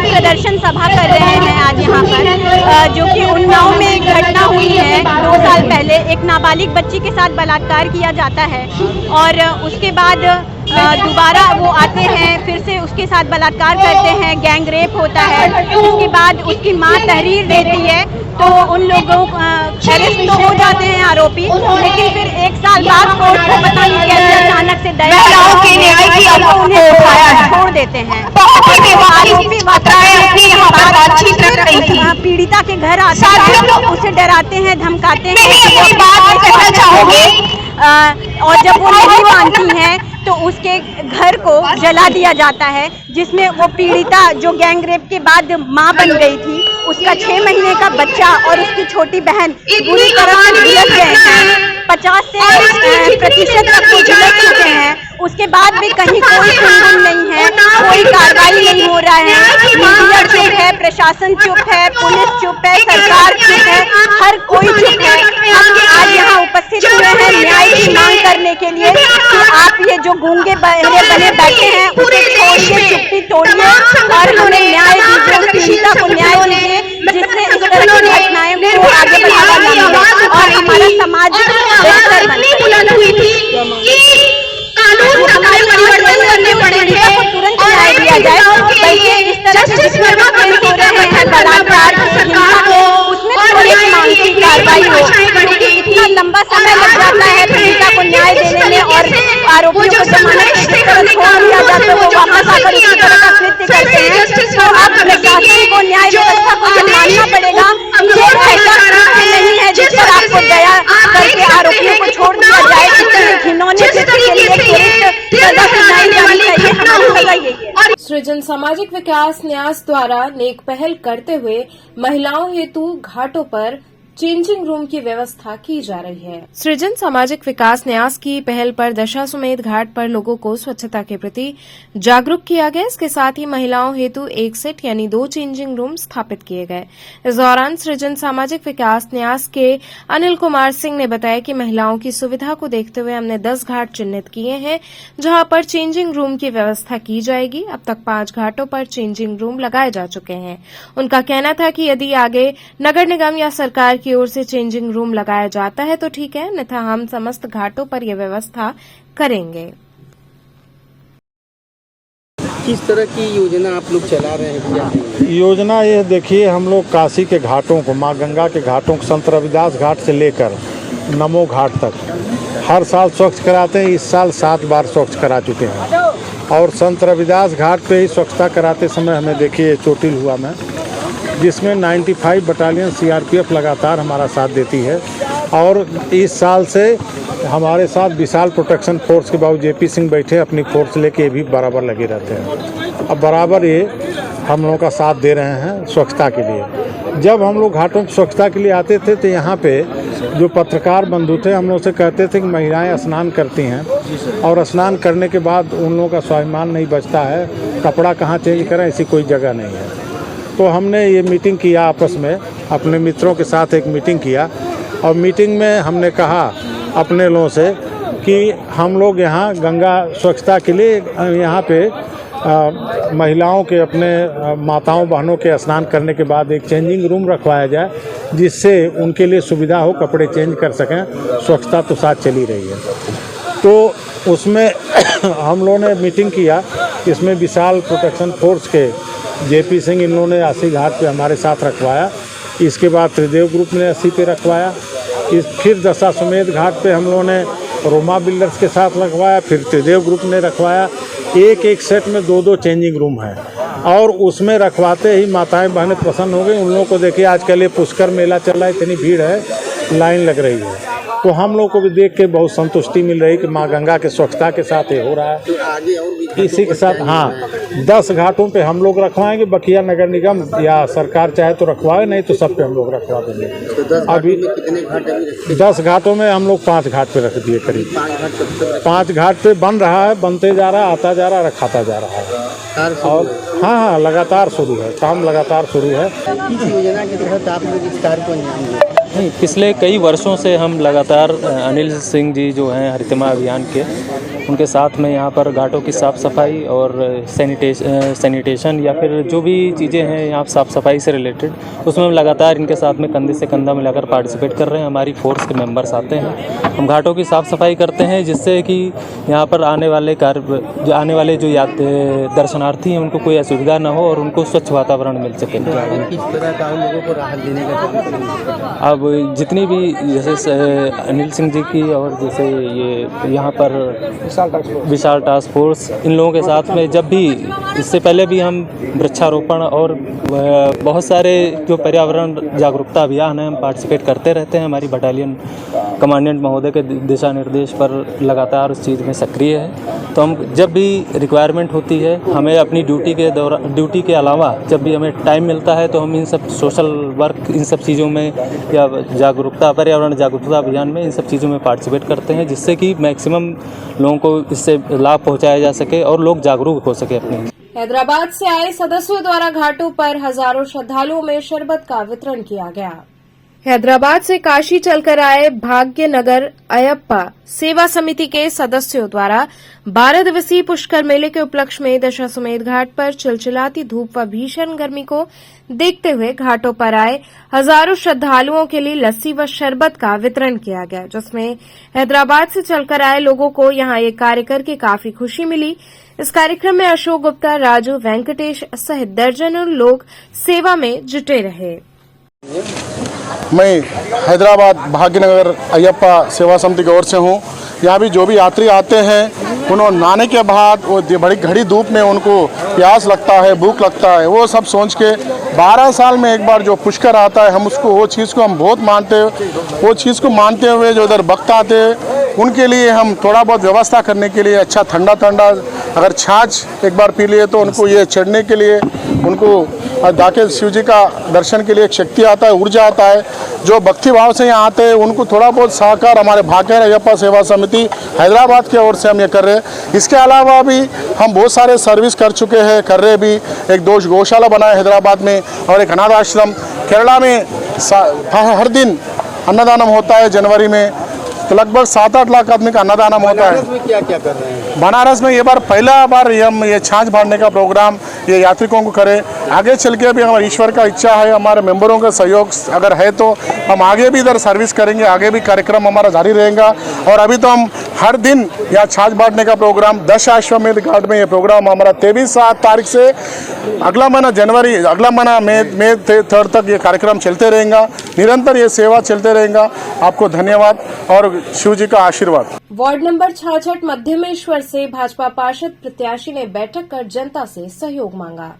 प्रदर्शन सभा कर रहे हैं आज यहाँ पर, जो कि उन्नाव में एक घटना हुई है 2 साल पहले। एक नाबालिग बच्ची के साथ बलात्कार किया जाता है और उसके बाद दोबारा वो आते हैं, फिर से उसके साथ बलात्कार करते हैं, गैंग रेप होता है। उसके बाद उसकी माँ तहरीर देती है तो उन लोगों अरेस्ट तो हो जाते हैं आरोपी, लेकिन फिर 1 साल बाद कोर्ट को पता नहीं कैसे अचानक से दया उन्हें छोड़ देते हैं। आरोपी पीड़िता के घर आते हैं, उसे डराते हैं, धमकाते हैं और जब वो नहीं मानती हैं तो उसके घर को जला दिया जाता है, जिसमें वो पीड़िता जो गैंगरेप के बाद मां बन गई थी, उसका 6 महीने का बच्चा और उसकी छोटी बहन बुरी तरह से झुलस गए हैं। 50% तक वो झुलस चुके हैं। उसके बाद भी कहीं कोई सुनवाई नहीं है, कोई कार्रवाई नहीं हो रहा है। मीडिया चुप है, प्रशासन चुप है, पुलिस चुप है, सरकार चुप है, हर कोई चुप है। हम आज यहाँ उपस्थित हुए हैं न्याय की मांग करने के लिए कि आप ये जो गूंगे बहरे बने बैठे हैं उसे छोड़िए, चुप्पी तोड़िए और उन्हें न्याय दीजिए, पीड़िता को न्याय दीजिए, जिससे इस तरह की घटनाएं को आगे बढ़ावा मिले और हमारा समाज बेहतर बने। तुरंत न्याय दिया जाए, बल्कि इस तरह से हो रहे हैं बलात्कार उसमें त्वरित मानसिक कार्रवाई हो, क्योंकि इतना लंबा समय लग जाता है पीड़िता को न्याय देने में और आरोपियों को जमानत से जिस तरह छोड़ दिया जाता है वो वापस आकर इसी तरह का कृत्य करते हैं। तो अब प्रशासन को, न्याय व्यवस्था को ये मानना पड़ेगा कि ये ऐसा कृत्य नहीं है जिस पर आपको दया करके आरोपियों को छोड़ दिया जाए। इसलिए घिनौने कृत्य के लिए त्वरित सजा सुनाई जानी चाहिए। हमारी सजा यही है। सृजन सामाजिक विकास न्यास द्वारा नेक पहल करते हुए महिलाओं हेतु घाटों पर चेंजिंग रूम की व्यवस्था की जा रही है। सृजन सामाजिक विकास न्यास की पहल पर दशाश्वमेध घाट पर लोगों को स्वच्छता के प्रति जागरूक किया गया। इसके साथ ही महिलाओं हेतु 1 सेट यानी 2 चेंजिंग रूम स्थापित किए गए। इस दौरान सृजन सामाजिक विकास न्यास के अनिल कुमार सिंह ने बताया कि महिलाओं की सुविधा को देखते हुए हमने 10 घाट चिन्हित किए हैं जहां पर चेंजिंग रूम की व्यवस्था की जाएगी। अब तक 5 घाटों पर चेंजिंग रूम लगाए जा चुके हैं। उनका कहना था कि यदि आगे नगर निगम या सरकार की ओर से चेंजिंग रूम लगाया जाता है तो ठीक है, अन्यथा हम समस्त घाटों पर यह व्यवस्था करेंगे। किस तरह की योजना आप लोग चला रहे हैं, क्या है? योजना ये देखिए, हम लोग काशी के घाटों को, माँ गंगा के घाटों को, संत रविदास घाट से लेकर नमो घाट तक हर साल स्वच्छ कराते हैं। इस साल 7 बार स्वच्छ करा चुके हैं। और संत रविदास घाट पे ही स्वच्छता कराते समय हमें देखिए चोटिल हुआ मैं, जिसमें 95 बटालियन CRPF लगातार हमारा साथ देती है। और इस साल से हमारे साथ विशाल प्रोटेक्शन फोर्स के बाबू JP सिंह बैठे, अपनी फोर्स लेके भी बराबर लगे रहते हैं। अब बराबर ये हम लोगों का साथ दे रहे हैं स्वच्छता के लिए। जब हम लोग घाटों की स्वच्छता के लिए आते थे तो यहाँ पे जो पत्रकार बंधु थे हम लोग से कहते थे कि महिलाएं स्नान करती हैं और स्नान करने के बाद उन लोगों का स्वाभिमान नहीं बचता है, कपड़ा कहाँ चेंज करें, ऐसी कोई जगह नहीं है। तो हमने ये मीटिंग किया आपस में, अपने मित्रों के साथ एक मीटिंग किया और मीटिंग में हमने कहा अपने लोगों से कि हम लोग यहाँ गंगा स्वच्छता के लिए यहाँ पे महिलाओं के, अपने माताओं बहनों के स्नान करने के बाद एक चेंजिंग रूम रखवाया जाए, जिससे उनके लिए सुविधा हो, कपड़े चेंज कर सकें। स्वच्छता तो साथ चली रही है। तो उसमें हम लोगों ने मीटिंग किया, इसमें विशाल प्रोटेक्शन फोर्स के JP सिंह इन लोगों ने 80 घाट पे हमारे साथ रखवाया। इसके बाद त्रिदेव ग्रुप ने 80 पे रखवाया। फिर दशाश्वमेध घाट पे हम लोगों ने रोमा बिल्डर्स के साथ रखवाया, फिर त्रिदेव ग्रुप ने रखवाया। एक सेट में 2 चेंजिंग रूम है और उसमें रखवाते ही माताएं बहनें प्रसन्न हो गई। उन लोगों को देखिए आजकल ये पुष्कर मेला चल रहा है, इतनी भीड़ है, लाइन लग रही है। तो हम लोग को भी देख के बहुत संतुष्टि मिल रही कि माँ गंगा के स्वच्छता के साथ ये हो रहा है। तो आगे और भी इसी के साथ 10 घाटों पे हम लोग रखवाएंगे। बखिया नगर निगम या सरकार चाहे तो रखवाए, नहीं तो सब पे हम लोग रखवा देंगे। तो अभी कितने घाट अभी रखे? 10 घाटों में हम लोग 5 घाट पे रख दिए करीब। 5 घाट पे बन रहा है, बनते जा रहा है, आता जा रहा है, रखाता जा रहा है। और हाँ, लगातार शुरू है, काम लगातार शुरू है। किस योजना के तहत आप लोग इस कार्य को अंजाम दिए? नहीं, पिछले कई वर्षों से हम लगातार अनिल सिंह जी जो हैं हरितमा अभियान के, उनके साथ में यहाँ पर घाटों की साफ़ सफाई और सैनिटेशन या फिर जो भी चीज़ें हैं यहाँ साफ़ सफाई से रिलेटेड, उसमें हम लगातार इनके साथ में कंधे से कंधा मिलाकर पार्टिसिपेट कर रहे हैं। हमारी फोर्स के मेंबर्स आते हैं, हम घाटों की साफ़ सफाई करते हैं, जिससे कि यहाँ पर आने वाले जो दर्शनार्थी हैं उनको कोई असुविधा ना हो और उनको स्वच्छ वातावरण मिल सके। किस तरह का उन लोगों को राहत देने का काम करेंगे? अब जितनी भी जैसे अनिल सिंह जी की और जैसे ये यहाँ पर विशाल टास्क फोर्स, इन लोगों के साथ में जब भी इससे पहले भी हम वृक्षारोपण और बहुत सारे जो पर्यावरण जागरूकता अभियान है हम पार्टिसिपेट करते रहते हैं। हमारी बटालियन कमांडेंट महोदय के दिशा निर्देश पर लगातार उस चीज़ में सक्रिय है। तो हम जब भी रिक्वायरमेंट होती है, हमें अपनी ड्यूटी के अलावा जब भी हमें टाइम मिलता है तो हम इन सब सोशल वर्क, इन सब चीज़ों में या पर्यावरण जागरूकता अभियान में इन सब चीज़ों में पार्टिसिपेट करते हैं, जिससे कि मैक्सिमम लोगों को इससे लाभ पहुंचाया जा सके और लोग जागरूक हो सके अपने। हैदराबाद से आए सदस्यों द्वारा घाटों पर हजारों श्रद्धालुओं में शरबत का वितरण किया गया। हैदराबाद से काशी चलकर आए भाग्यनगर अयप्पा सेवा समिति के सदस्यों द्वारा 12 दिवसीय पुष्कर मेले के उपलक्ष्य में दशाश्वमेध घाट पर चिलचिलाती धूप व भीषण गर्मी को देखते हुए घाटों पर आए हजारों श्रद्धालुओं के लिए लस्सी व शरबत का वितरण किया गया, जिसमें हैदराबाद से चलकर आए लोगों को यहां ये कार्य करके काफी खुशी मिली। इस कार्यक्रम में अशोक गुप्ता, राजू, वेंकटेश सहित दर्जनों लोग सेवा में जुटे रहे। मैं हैदराबाद भाग्यनगर अयप्पा सेवा समिति की ओर से हूँ। यहाँ भी जो भी यात्री आते हैं, उन्होंने नहाने के बाद वो बड़ी घड़ी धूप में उनको प्यास लगता है, भूख लगता है, वो सब सोच के 12 साल में एक बार जो पुष्कर आता है, हम उसको वो चीज़ को हम बहुत मानते हैं। वो चीज़ को मानते हुए जो इधर भक्त आते हैं उनके लिए हम थोड़ा बहुत व्यवस्था करने के लिए अच्छा ठंडा अगर छाछ एक बार पी लिए तो उनको ये चढ़ने के लिए, उनको जाके शिव जी का दर्शन के लिए एक शक्ति आता है, ऊर्जा आता है। जो भक्ति भाव से यहाँ आते हैं उनको थोड़ा बहुत सहकार हमारे भाग्यनगर अयप्पा सेवा समिति हैदराबाद की ओर से हम ये कर रहे हैं। इसके अलावा भी हम बहुत सारे सर्विस कर चुके हैं, कर रहे भी। एक गौशाला बना है हैदराबाद में और एक अनाथ आश्रम। केरला में हर दिन अन्नदानम होता है जनवरी में। तो लगभग 7-8 लाख आदमी का अन्नदान होता है। बनारस में क्या क्या कर रहे हैं? बनारस में ये पहला बार हम ये छाछ बांटने का प्रोग्राम ये यात्रिकों को करें। आगे चल के भी हमारे ईश्वर का इच्छा है, हमारे मेंबरों का सहयोग अगर है तो हम आगे भी इधर सर्विस करेंगे, आगे भी कार्यक्रम हमारा जारी रहेगा। और अभी तो हम हर दिन यहाँ छाछ बांटने का प्रोग्राम 10 अश्वमेध घाट में ये प्रोग्राम हमारा 23 तारीख से अगला महीना जनवरी, अगला महीना मई 3 तक ये कार्यक्रम चलते रहेगा। निरंतर ये सेवा चलते रहेगा। आपको धन्यवाद और शिव जी का आशीर्वाद। वार्ड नंबर 66 मध्यमेश्वर से भाजपा पार्षद प्रत्याशी ने बैठक कर जनता से सहयोग मांगा।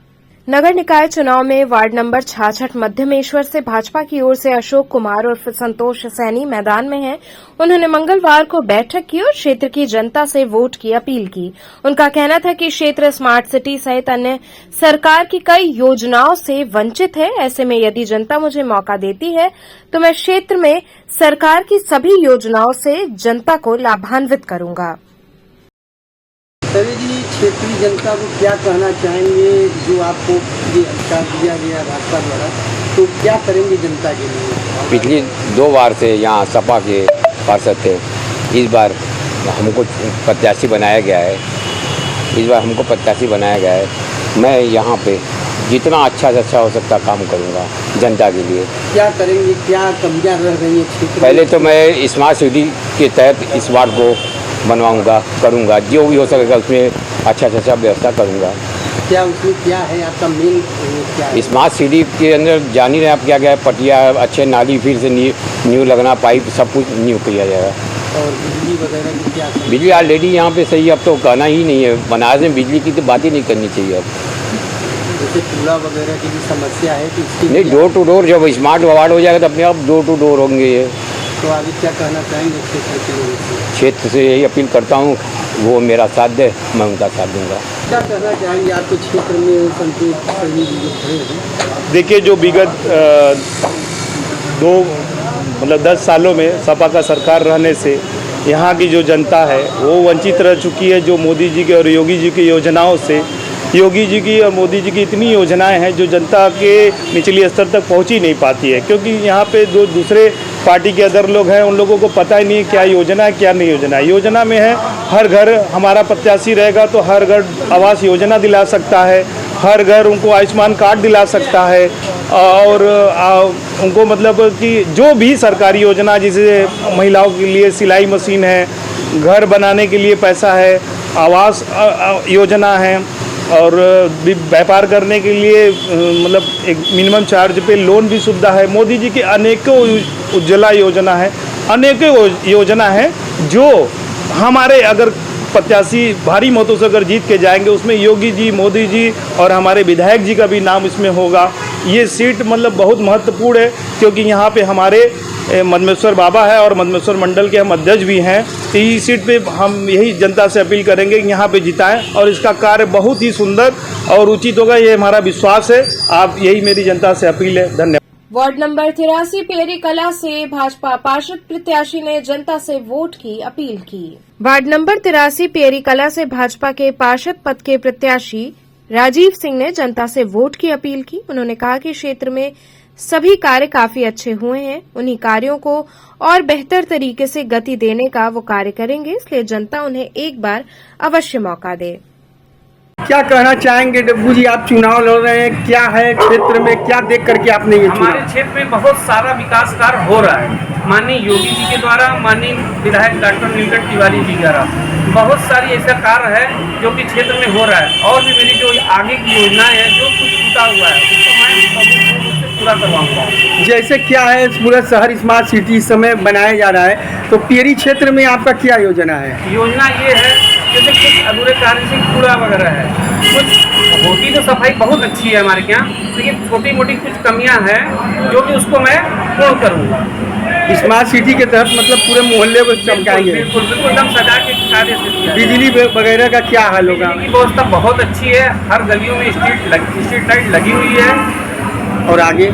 नगर निकाय चुनाव में वार्ड नंबर 66 मध्यमेश्वर से भाजपा की ओर से अशोक कुमार और संतोष सैनी मैदान में हैं। उन्होंने मंगलवार को बैठक की और क्षेत्र की जनता से वोट की अपील की। उनका कहना था कि क्षेत्र स्मार्ट सिटी सहित अन्य सरकार की कई योजनाओं से वंचित है। ऐसे में यदि जनता मुझे मौका देती है तो मैं क्षेत्र में सरकार की सभी योजनाओं से जनता को लाभान्वित करूंगा। सभी जी, क्षेत्रीय जनता को क्या कहना चाहेंगे जो आपको ये अधिकार दिया गया भाजपा द्वारा, तो क्या करेंगे जनता के लिए? पिछली 2 बार से यहाँ सपा के पार्षद थे, इस बार हमको प्रत्याशी बनाया गया है। मैं यहाँ पे जितना अच्छा से अच्छा हो सकता काम करूँगा जनता के लिए। क्या करेंगे, क्या कमियाँ रह रही है क्षेत्र? पहले तो मैं स्मार्ट सिटी के तहत इस वार्ड को बनवाऊंगा, करूंगा, जो भी हो सकेगा उसमें अच्छा से अच्छा व्यवस्था करूंगा। क्या उसमें क्या है आपका मेन क्या है? स्मार्ट सिटी के अंदर जान ही रहे आप क्या क्या है, पटिया, अच्छे नाली फिर से न्यू लगना, पाइप सब कुछ न्यू किया जाएगा। और बिजली वगैरह की क्या? बिजली ऑलरेडी यहाँ पे सही, अब तो कहना ही नहीं है। बनारस में बिजली की तो बात ही नहीं करनी चाहिए अब। जैसे कूड़ा वगैरह की भी समस्या है तो इसकी नहीं, डोर टू डोर जब स्मार्ट वार्ड हो जाएगा तो अपने आप डोर टू डोर होंगे ये। तो आगे क्या कहना चाहेंगे क्षेत्र के लोगों से? क्षेत्र से यही अपील करता हूँ, वो मेरा साथ दे, मैं उनका साथ दूंगा। क्या कहना चाहेंगे आपके क्षेत्र में संतोष सैनी जी जो खड़े हैं? देखिए, जो विगत 10 सालों में सपा का सरकार रहने से यहाँ की जो जनता है वो वंचित रह चुकी है। जो मोदी जी के और योगी जी की योजनाओं से, योगी जी की और मोदी जी की इतनी योजनाएं हैं जो जनता के निचले स्तर तक पहुंच ही नहीं पाती है, क्योंकि यहाँ पे जो दूसरे पार्टी के अदर लोग हैं उन लोगों को पता ही नहीं क्या योजना है क्या नहीं योजना है। योजना में है हर घर हमारा प्रत्याशी रहेगा तो हर घर आवास योजना दिला सकता है, हर घर उनको आयुष्मान कार्ड दिला सकता है, और उनको मतलब कि जो भी सरकारी योजना, जैसे महिलाओं के लिए सिलाई मशीन है, घर बनाने के लिए पैसा है, आवास योजना है, और व्यापार करने के लिए मतलब एक मिनिमम चार्ज पे लोन भी सुविधा है। मोदी जी की अनेकों उज्ज्वला योजना है, अनेकों योजना है जो हमारे अगर प्रत्याशी भारी मतों से अगर जीत के जाएंगे उसमें योगी जी, मोदी जी और हमारे विधायक जी का भी नाम इसमें होगा। ये सीट मतलब बहुत महत्वपूर्ण है क्योंकि यहाँ पे हमारे मदमेश्वर बाबा है और मदमेश्वर मंडल के हम अध्यक्ष भी हैं। तो इस सीट पे हम यही जनता से अपील करेंगे कि यहाँ पे जिताएं और इसका कार्य बहुत ही सुंदर और उचित होगा, ये हमारा विश्वास है। आप यही मेरी जनता से अपील है। धन्यवाद। वार्ड नंबर 83 पेरी कला से भाजपा पार्षद प्रत्याशी ने जनता से वोट की अपील की। वार्ड नंबर 83 पेरी कला से भाजपा के पार्षद पद के प्रत्याशी राजीव सिंह ने जनता से वोट की अपील की। उन्होंने कहा कि क्षेत्र में सभी कार्य काफी अच्छे हुए हैं, उन्हीं कार्यों को और बेहतर तरीके से गति देने का वो कार्य करेंगे, इसलिए जनता उन्हें एक बार अवश्य मौका दे। क्या कहना चाहेंगे डब्बू जी, आप चुनाव लड़ रहे हैं, क्या है क्षेत्र में, क्या देख करके आपने ये चुना? हमारे क्षेत्र में बहुत सारा विकास कार्य हो रहा है माननीय योगी जी के द्वारा, माननीय विधायक डॉक्टर नीलकंठ तिवारी जी द्वारा बहुत सारी ऐसा कार्य है जो कि क्षेत्र में हो रहा है। और भी मेरी जो आगे की योजना है जो कुछ छूटा हुआ है उसको मैं पूरा करवाऊंगा। जैसे क्या है, पूरा शहर स्मार्ट सिटी इस समय बनाया जा रहा है, तो पेरी क्षेत्र में आपका क्या योजना है? योजना ये है जैसे कुछ अधूरे कार्य से कूड़ा वगैरह है, कुछ होती तो सफाई बहुत अच्छी है हमारे यहाँ, लेकिन छोटी मोटी कुछ कमियां हैं जो कि उसको मैं पूर्ण करूँगा। स्मार्ट सिटी के तहत मतलब पूरे मोहल्ले को चमकाएंगे? बिल्कुल बिल्कुल, एकदम सजा के कार्य से किया। बिजली वगैरह का क्या हाल होगा? बिजली की व्यवस्था बहुत अच्छी है, हर गलियों में स्ट्रीट लाइट लगी हुई है, और आगे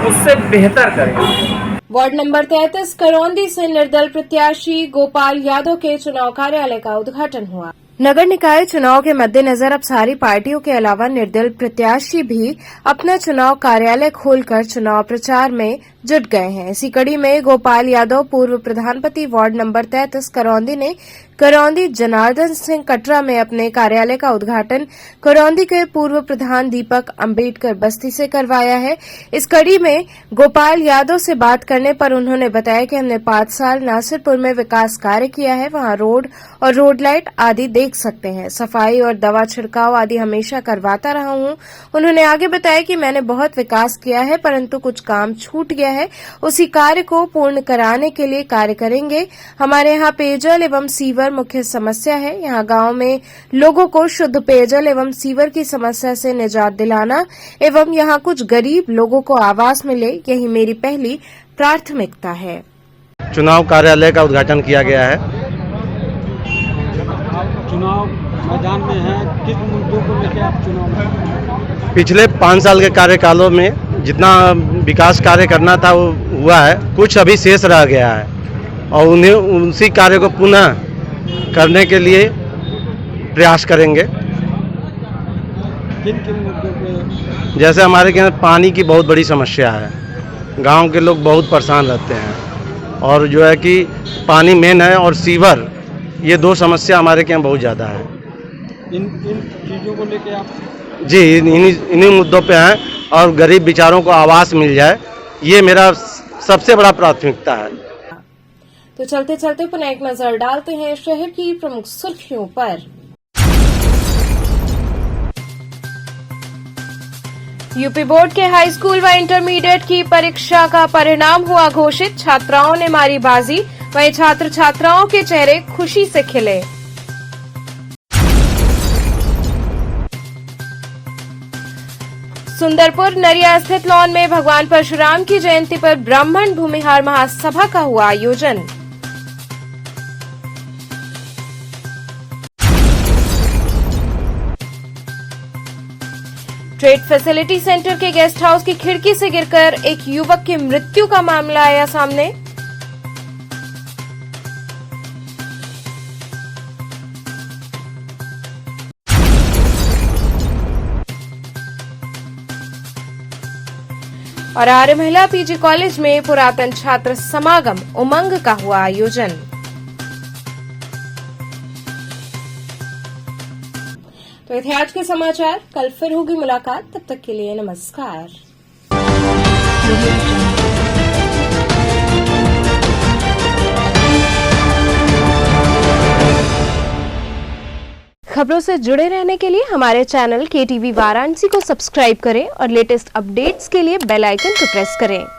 उससे बेहतर करेंगे। वार्ड नंबर 33 करौंदी से निर्दल प्रत्याशी गोपाल यादव के चुनाव कार्यालय का उद्घाटन हुआ। नगर निकाय चुनाव के मद्देनजर अब सारी पार्टियों के अलावा निर्दलीय प्रत्याशी भी अपना चुनाव कार्यालय खोलकर चुनाव प्रचार में जुट गए हैं। इसी कड़ी में गोपाल यादव पूर्व प्रधानपति वार्ड नंबर 33 करौंदी ने करौंदी जनार्दन सिंह कटरा में अपने कार्यालय का उद्घाटन करौंदी के पूर्व प्रधान दीपक अंबेडकर बस्ती से करवाया है। इस कड़ी में गोपाल यादव से बात करने पर उन्होंने बताया कि हमने 5 साल नासिरपुर में विकास कार्य किया है, वहां रोड और रोड लाइट आदि देख सकते हैं, सफाई और दवा छिड़काव आदि हमेशा करवाता रहा हूं। उन्होंने आगे बताया कि मैंने बहुत विकास किया है, परंतु कुछ काम छूट गया है, उसी कार्य को पूर्ण कराने के लिए कार्य करेंगे। हमारे यहाँ पेयजल एवं सीवर मुख्य समस्या है। यहाँ गांव में लोगों को शुद्ध पेयजल एवं सीवर की समस्या से निजात दिलाना एवं यहाँ कुछ गरीब लोगों को आवास मिले, यही मेरी पहली प्राथमिकता है। चुनाव कार्यालय का उद्घाटन किया गया है। चुनाव मैदान में है, किस मुद्दों को लेकर आप चुनाव में? पिछले 5 साल के कार्यकालों में जितना विकास कार्य करना था वो हुआ है, कुछ अभी शेष रह गया है और उन्हें उसी कार्य को पुनः करने के लिए प्रयास करेंगे। किन किन मुद्दों पे? जैसे हमारे यहाँ पानी की बहुत बड़ी समस्या है, गांव के लोग बहुत परेशान रहते हैं और जो है कि पानी मेन है और सीवर, ये 2 समस्या हमारे यहाँ बहुत ज़्यादा है। इन चीज़ों को लेके आप? जी, इन्हीं मुद्दों पे हैं और गरीब बेचारों को आवास मिल जाए, ये मेरा सबसे बड़ा प्राथमिकता है। तो चलते चलते पुनः एक नजर डालते हैं शहर की प्रमुख सुर्खियों पर। यूपी बोर्ड के हाई स्कूल व इंटरमीडिएट की परीक्षा का परिणाम हुआ घोषित, छात्राओं ने मारी बाजी, वहीं छात्र छात्राओं के चेहरे खुशी से खिले। सुंदरपुर नरिया स्थित लॉन में भगवान परशुराम की जयंती पर ब्राह्मण भूमिहार महासभा का हुआ आयोजन। ट्रेड फैसिलिटी सेंटर के गेस्ट हाउस की खिड़की से गिरकर एक युवक की मृत्यु का मामला आया सामने। और आर्य महिला पीजी कॉलेज में पुरातन छात्र समागम उमंग का हुआ आयोजन। तो ये थे आज के समाचार, कल फिर होगी मुलाकात, तब तक के लिए नमस्कार। खबरों से जुड़े रहने के लिए हमारे चैनल KTV वाराणसी को सब्सक्राइब करें और लेटेस्ट अपडेट्स के लिए बेल आइकन को प्रेस करें।